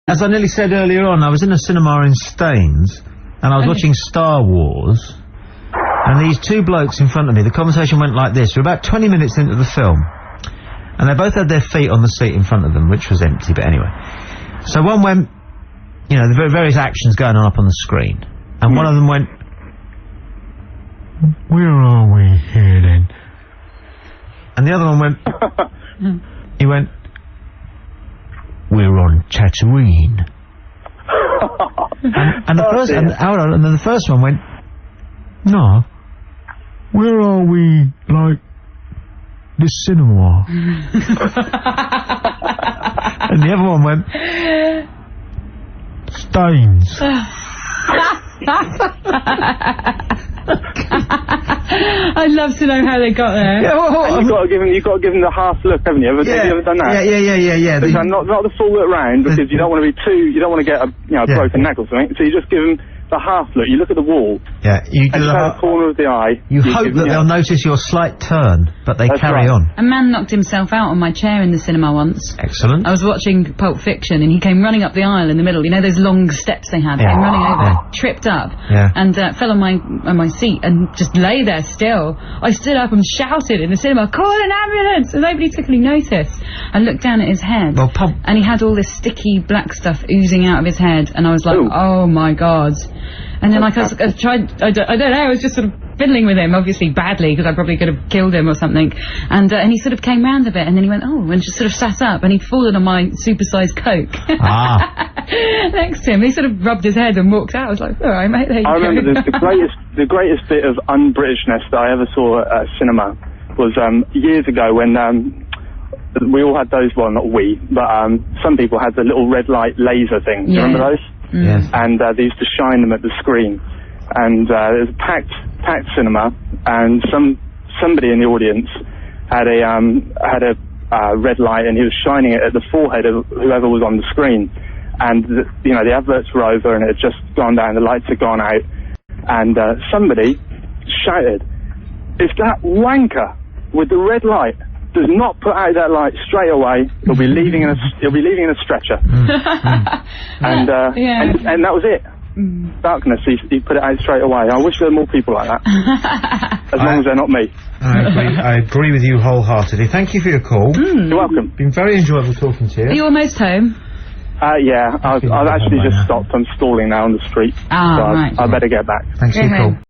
As I nearly said earlier on, I was in a cinema in Staines, and I was watching Star Wars, and these two blokes in front of me, the conversation went like this. We're about 20 minutes into the film, and they both had their feet on the seat in front of them, which was empty, but anyway. So one went, you know, the various actions going on up on the screen, and one of them went, "Where are we here then?" And the other one went, he went, "We're on Tatooine." and the first, and then the first one went, "No, where are we, like, the cinema?" And the other one went, "Staines." I'd love to know how they got there. Yeah, you've got to give them the half look, haven't you? Have you ever done that? Yeah. Not the full look round, because you don't want to be you don't want to get a broken neck or something. So you just give them the half look. You look at the wall. Yeah, you do the corner of the eye. You hope that they'll notice your slight turn, but they carry on. A man knocked himself out on my chair in the cinema once. Excellent. I was watching Pulp Fiction, and he came running up the aisle in the middle. You know those long steps they had? Came running over, tripped up, and fell on my seat, and just lay there still. I stood up and shouted in the cinema, "Call an ambulance!" And nobody took any notice. I looked down at his head, and he had all this sticky black stuff oozing out of his head, and I was like, "Oh my God." And then, like, I tried, I don't know, I was just sort of fiddling with him, obviously badly, because I probably could have killed him or something. And he sort of came round a bit, and then he went, "Oh," and just sort of sat up, and he'd fallen on my supersized Coke. Next to him. He sort of rubbed his head and walked out. I was like, "All right, mate, there you go." I remember the greatest bit of un-Britishness that I ever saw at a cinema was years ago when we all had those, well, not we, but some people had the little red light laser thing. Do you remember those? Yes. And they used to shine them at the screen, and it was a packed cinema, and somebody in the audience had a red light, and he was shining it at the forehead of whoever was on the screen, and the adverts were over, and it had just gone down, the lights had gone out, and somebody shouted, "If that wanker with the red light does not put out that light straight away, he'll be leaving in a stretcher." And that was it. Darkness. He put it out straight away. I wish there were more people like that. As long as they're not me. I agree with you wholeheartedly. Thank you for your call. You're welcome. Been very enjoyable talking to you. Are you almost home? Yeah, I've actually just stopped. I'm stalling now on the street. Right. I better get back. Thanks for your call.